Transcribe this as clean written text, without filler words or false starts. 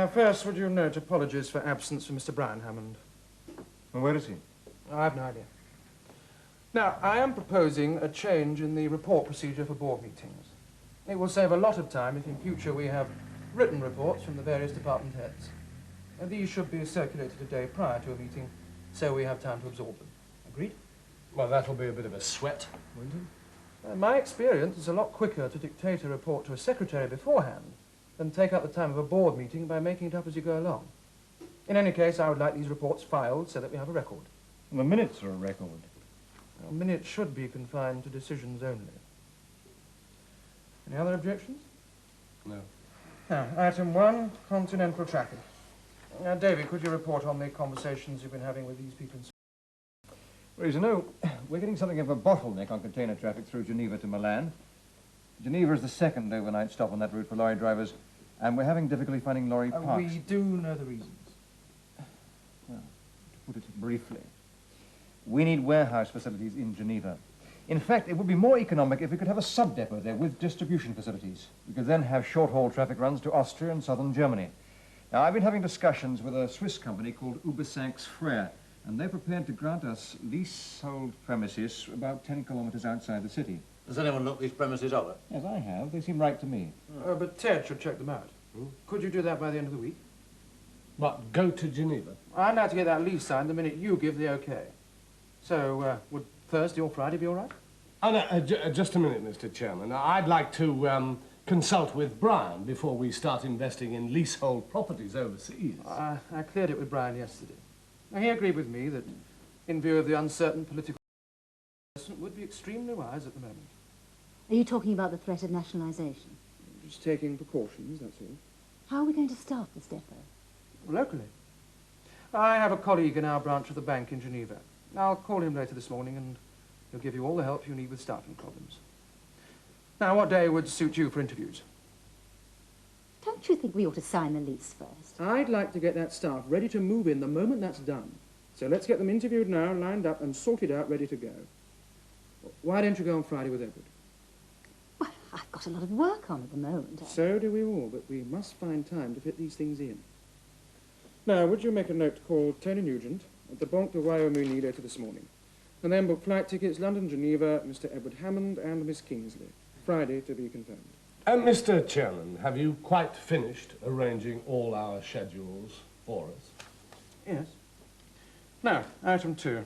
First, would you note apologies for absence from Mr. Brian Hammond? Well, where is he? I have no idea. Now, I am proposing a change in the report procedure for board meetings. It will save a lot of time if in future we have written reports from the various department heads. And these should be circulated a day prior to a meeting, so we have time to absorb them. Agreed? Well, that'll be a bit of a sweat, won't it? My experience is a lot quicker to dictate a report to a secretary beforehand than take up the time of a board meeting by making it up as you go along. In any case, I would like these reports filed so that we have a record. The minutes are a record. Well, minutes should be confined to decisions only. Any other objections? No. Now, item 1, continental traffic. Now, David, could you report on the conversations you've been having with these people? Well, as you know, we're getting something of a bottleneck on container traffic through Geneva to Milan. Geneva is the second overnight stop on that route for lorry drivers, and we're having difficulty finding lorry parks. We do know the reasons. Well, to put it briefly, we need warehouse facilities in Geneva. In fact, it would be more economic if we could have a sub-depot there with distribution facilities. We could then have short-haul traffic runs to Austria and southern Germany. Now, I've been having discussions with a Swiss company called Ubersanks Frere, and they're prepared to grant us leasehold premises about 10 kilometers outside the city. Has anyone looked these premises over? Yes, I have. They seem right to me. But Ted should check them out. Could you do that by the end of the week? What, go to Geneva? I'd like to get that lease signed the minute you give the okay. So, would Thursday or Friday be all right? Oh, no, just a minute, Mr. Chairman. I'd like to consult with Brian before we start investing in leasehold properties overseas. I cleared it with Brian yesterday. Now, he agreed with me that, in view of the uncertain political situation, it would be extremely wise at the moment. Are you talking about the threat of nationalisation? Just taking precautions, that's all. How are we going to staff this depot? Locally. I have a colleague in our branch of the bank in Geneva. I'll call him later this morning and he'll give you all the help you need with staffing problems. Now, what day would suit you for interviews? Don't you think we ought to sign the lease first? I'd like to get that staff ready to move in the moment that's done. So let's get them interviewed now, lined up and sorted out, ready to go. Why don't you go on Friday with Edward? Well, I've got a lot of work on at the moment. So do we all, but we must find time to fit these things in. Now, would you make a note to call Tony Nugent at the Banque de Royaume-Uni later this morning, and then book flight tickets London-Geneva, Mr. Edward Hammond and Miss Kingsley. Friday to be confirmed. Mr. Chairman, have you quite finished arranging all our schedules for us? Yes. Now, item 2.